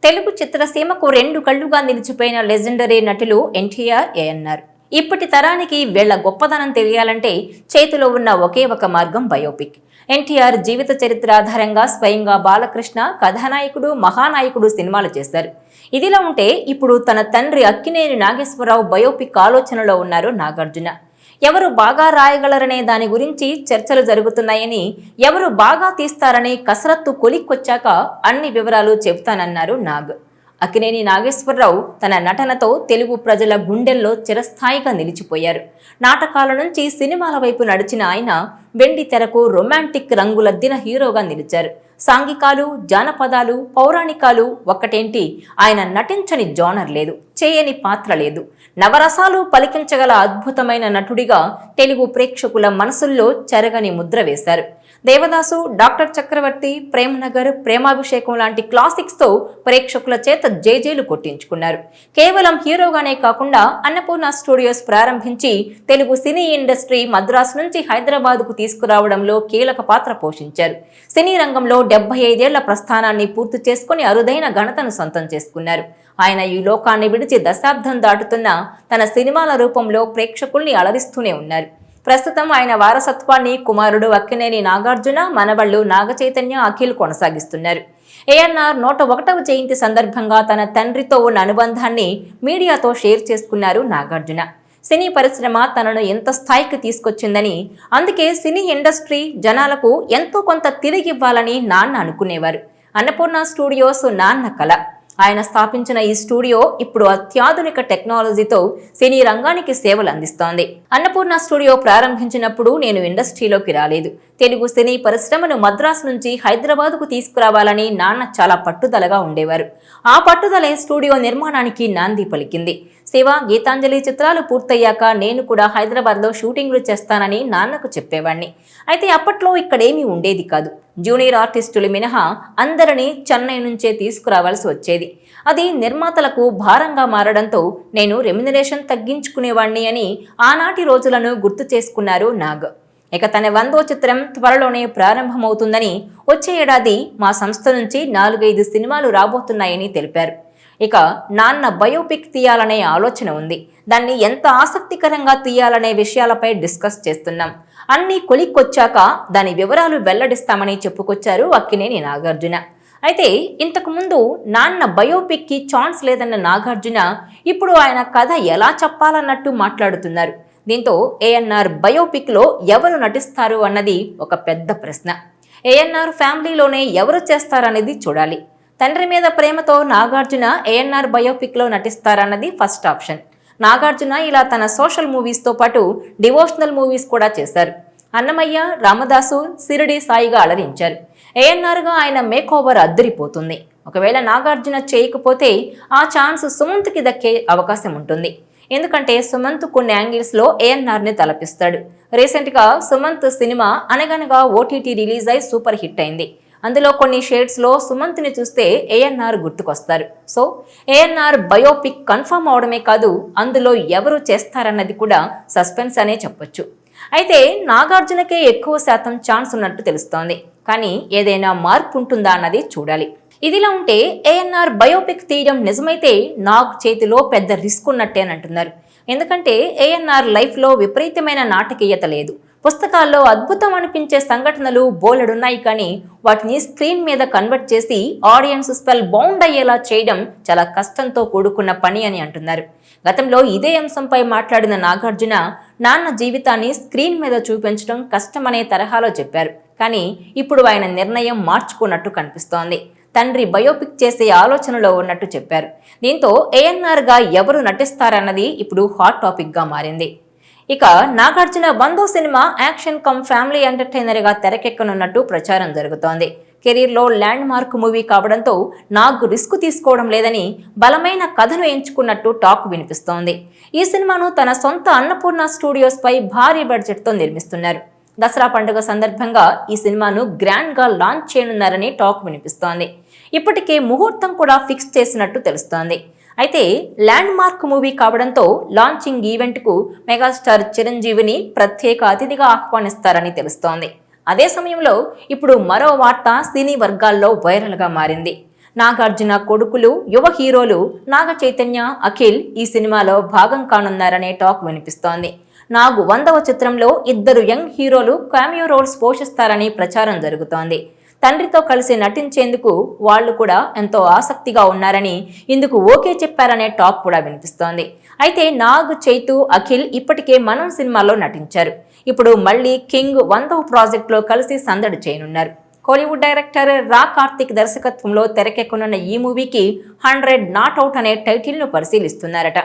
తెలుగు చిత్రసీమకు రెండు కళ్లుగా నిలిచిపోయిన లెజెండరీ నటులు ఎన్టీఆర్, ఏఎన్ఆర్. ఇప్పటి తరానికి వీళ్ల గొప్పదనం తెలియాలంటే చేతిలో ఉన్న ఒకే ఒక మార్గం బయోపిక్. ఎన్టీఆర్ జీవిత చరిత్ర ఆధారంగా స్వయంగా బాలకృష్ణ కథానాయకుడు, మహానాయకుడు సినిమాలు చేశారు. ఇదిలా ఉంటే ఇప్పుడు తన తండ్రి అక్కినేని నాగేశ్వరరావు బయోపిక్ ఆలోచనలో ఉన్నారు నాగార్జున. ఎవరు బాగా రాయగలరనే దాని గురించి చర్చలు జరుగుతున్నాయని, ఎవరు బాగా తీస్తారనే కసరత్తు కొలిక్కొచ్చాక అన్ని వివరాలు చెబుతానన్నారు నాగ్. అక్కినేని నాగేశ్వరరావు తన నటనతో తెలుగు ప్రజల గుండెల్లో చిరస్థాయిగా నిలిచిపోయారు. నాటకాల నుంచి సినిమాల వైపు నడిచిన ఆయన వెండి తెరకు రొమాంటిక్ రంగులద్దిన హీరోగా నిలిచారు. సాంఘికాలు, జానపదాలు, పౌరాణికాలు ఒక్కటేంటి, ఆయన నటించని జోనర్ లేదు, చేయని పాత్ర లేదు. నవరసాలు పలికించగల అద్భుతమైన నటుడిగా తెలుగు ప్రేక్షకుల మనసుల్లో చెరగని ముద్ర వేశారు. దేవదాసు, డాక్టర్ చక్రవర్తి, ప్రేమనగర్, ప్రేమాభిషేకం లాంటి క్లాసిక్స్ తో ప్రేక్షకుల చేత జేజేలు కొట్టించుకున్నారు. కేవలం హీరోగానే కాకుండా అన్నపూర్ణ స్టూడియోస్ ప్రారంభించి తెలుగు సినీ ఇండస్ట్రీ మద్రాసు నుంచి హైదరాబాద్ కు తీసుకురావడంలో కీలక పాత్ర పోషించారు. సినీ రంగంలో 75 ఏళ్ల ప్రస్థానాన్ని పూర్తి చేసుకుని అరుదైన ఘనతను సొంతం చేసుకున్నారు. ఆయన ఈ లోకాన్ని విడిచి దశాబ్దం దాటుతున్న తన సినిమాల రూపంలో ప్రేక్షకుల్ని అలరిస్తూనే ఉన్నారు. ప్రస్తుతం ఆయన వారసత్వాన్ని కుమారుడు అక్కినేని నాగార్జున, మనవళ్లు నాగచైతన్య, అఖిల్ కొనసాగిస్తున్నారు. ఏఎన్ఆర్ 101వ జయంతి సందర్భంగా తన తండ్రితో ఉన్న అనుబంధాన్ని మీడియాతో షేర్ చేసుకున్నారు నాగార్జున. సినీ పరిశ్రమ తనను ఎంత స్థాయికి తీసుకొచ్చిందని, అందుకే సినీ ఇండస్ట్రీ జనాలకు ఎంతో కొంత తిరిగివ్వాలని నాన్న అనుకునేవారు. అన్నపూర్ణ స్టూడియోస్ నాన్న కళ. ఆయన స్థాపించిన ఈ స్టూడియో ఇప్పుడు అత్యాధునిక టెక్నాలజీతో సినీ రంగానికి సేవలు అందిస్తోంది. అన్నపూర్ణ స్టూడియో ప్రారంభించినప్పుడు నేను ఇండస్ట్రీలోకి రాలేదు. తెలుగు సినీ పరిశ్రమను మద్రాసు నుంచి హైదరాబాద్కు తీసుకురావాలని నాన్న చాలా పట్టుదలగా ఉండేవారు. ఆ పట్టుదలే స్టూడియో నిర్మాణానికి నాంది పలికింది. శివ, గీతాంజలి చిత్రాలు పూర్తయ్యాక నేను కూడా హైదరాబాద్లో షూటింగ్లు చేస్తానని నాన్నకు చెప్పేవాణ్ణి. అయితే అప్పట్లో ఇక్కడేమీ ఉండేది కాదు. జూనియర్ ఆర్టిస్టులు మినహా అందరినీ చెన్నై నుంచే తీసుకురావాల్సి వచ్చేది. అది నిర్మాతలకు భారంగా మారడంతో నేను రెమ్యునరేషన్ తగ్గించుకునేవాణ్ణి అని ఆనాటి రోజులను గుర్తు చేసుకున్నారు నాగ్. ఇక తన 100వ చిత్రం త్వరలోనే ప్రారంభమవుతుందని, వచ్చే ఏడాది మా సంస్థ నుంచి 4-5 సినిమాలు రాబోతున్నాయని తెలిపారు. ఇక నాన్న బయోపిక్ తీయాలనే ఆలోచన ఉంది. దాన్ని ఎంత ఆసక్తికరంగా తీయాలనే విషయాలపై డిస్కస్ చేస్తున్నాం. అన్నీ కొలిక్కొచ్చాక దాని వివరాలు వెల్లడిస్తామని చెప్పుకొచ్చారు అక్కినేని నాగార్జున. అయితే ఇంతకు ముందు నాన్న బయోపిక్ కి ఛాన్స్ లేదన్న నాగార్జున ఇప్పుడు ఆయన కథ ఎలా చెప్పాలన్నట్టు మాట్లాడుతున్నారు. దీంతో ఏఎన్ఆర్ బయోపిక్ లో ఎవరు నటిస్తారు అన్నది ఒక పెద్ద ప్రశ్న. ఏఎన్ఆర్ ఫ్యామిలీలోనే ఎవరు చేస్తారనేది చూడాలి. తండ్రి మీద ప్రేమతో నాగార్జున ఏఎన్ఆర్ బయోపిక్ లో నటిస్తారన్నది ఫస్ట్ ఆప్షన్. నాగార్జున ఇలా తన సోషల్ మూవీస్తో పాటు డివోషనల్ మూవీస్ కూడా చేశారు. అన్నమయ్య, రామదాసు, సిరిడి సాయిగా అలరించారు. ఏఎన్ఆర్గా ఆయన మేకోవర్ అద్దరిపోతుంది. ఒకవేళ నాగార్జున చేయకపోతే ఆ ఛాన్స్ సుమంత్కి దక్కే అవకాశం ఉంటుంది. ఎందుకంటే సుమంత్ కొన్ని యాంగిల్స్లో ఏఎన్ఆర్ని తలపిస్తాడు. రీసెంట్గా Sumanth cinema Anaganaga OTT release అయి సూపర్ హిట్ అయింది. అందులో కొన్ని షేడ్స్లో సుమంత్ని చూస్తే ఏఎన్ఆర్ గుర్తుకొస్తారు. సో ఏఎన్ఆర్ బయోపిక్ కన్ఫర్మ్ అవడమే కాదు, అందులో ఎవరు చేస్తారన్నది కూడా సస్పెన్స్ అనే చెప్పొచ్చు. అయితే నాగార్జునకే ఎక్కువ శాతం ఛాన్స్ ఉన్నట్టు తెలుస్తోంది. కానీ ఏదైనా మార్పు ఉంటుందా అన్నది చూడాలి. ఇదిలా ఉంటే ఏఎన్ఆర్ బయోపిక్ తీయడం నిజమైతే నాగ్ చేతిలో పెద్ద రిస్క్ ఉన్నట్టేనంటున్నారు. ఎందుకంటే ఏఎన్ఆర్ లైఫ్లో విపరీతమైన నాటకీయత లేదు. పుస్తకాల్లో అద్భుతం అనిపించే సంఘటనలు బోలెడున్నాయి, కానీ వాటిని స్క్రీన్ మీద కన్వర్ట్ చేసి ఆడియన్స్ స్పెల్ బౌండ్ అయ్యేలా చేయడం చాలా కష్టంతో కూడుకున్న పని అని అంటున్నారు. గతంలో ఇదే అంశంపై మాట్లాడిన నాగార్జున నాన్న జీవితాన్ని స్క్రీన్ మీద చూపించడం కష్టమనే తరహాలో చెప్పారు. కానీ ఇప్పుడు ఆయన నిర్ణయం మార్చుకున్నట్టు కనిపిస్తోంది. తండ్రి బయోపిక్ చేసే ఆలోచనలో ఉన్నట్టు చెప్పారు. దీంతో ఏఎన్ఆర్గా ఎవరు నటిస్తారన్నది ఇప్పుడు హాట్ టాపిక్గా మారింది. ఇక నాగార్జున 100వ సినిమా యాక్షన్ కమ్ ఫ్యామిలీ ఎంటర్టైనర్గా తెరకెక్కనున్నట్టు ప్రచారం జరుగుతోంది. కెరీర్లో ల్యాండ్ మార్క్ మూవీ కావడంతో నాగ్ రిస్క్ తీసుకోవడం లేదని, బలమైన కథను ఎంచుకున్నట్టు టాక్ వినిపిస్తోంది. ఈ సినిమాను తన సొంత అన్నపూర్ణ స్టూడియోస్ పై భారీ బడ్జెట్తో నిర్మిస్తున్నారు. దసరా పండుగ సందర్భంగా ఈ సినిమాను గ్రాండ్గా లాంచ్ చేయనున్నారని టాక్ వినిపిస్తోంది. ఇప్పటికే ముహూర్తం కూడా ఫిక్స్ చేసినట్టు తెలుస్తోంది. అయితే ల్యాండ్ మార్క్ మూవీ కావడంతో లాంచింగ్ ఈవెంట్కు మెగాస్టార్ చిరంజీవిని ప్రత్యేక అతిథిగా ఆహ్వానిస్తారని తెలుస్తోంది. అదే సమయంలో ఇప్పుడు మరో వార్త సినీ వర్గాల్లో వైరల్గా మారింది. నాగార్జున కొడుకులు యువ హీరోలు నాగ చైతన్య, అఖిల్ ఈ సినిమాలో భాగం కానున్నారనే టాక్ వినిపిస్తోంది. నాగు 100వ చిత్రంలో ఇద్దరు యంగ్ హీరోలు కామియో రోల్స్ పోషిస్తారని ప్రచారం జరుగుతోంది. తండ్రితో కలిసి నటించేందుకు వాళ్లు కూడా ఎంతో ఆసక్తిగా ఉన్నారని, ఇందుకు ఓకే చెప్పారనే టాక్ కూడా వినిపిస్తోంది. అయితే నాగ్, చైతు, అఖిల్ ఇప్పటికే మనం సినిమాలో నటించారు. ఇప్పుడు మళ్లీ కింగ్ 100వ ప్రాజెక్టులో కలిసి సందడి చేయనున్నారు. కోలీవుడ్ డైరెక్టర్ రా కార్తిక్ దర్శకత్వంలో తెరకెక్కనున్న ఈ మూవీకి 100 నాట్ అవుట్ అనే టైటిల్ను పరిశీలిస్తున్నారట.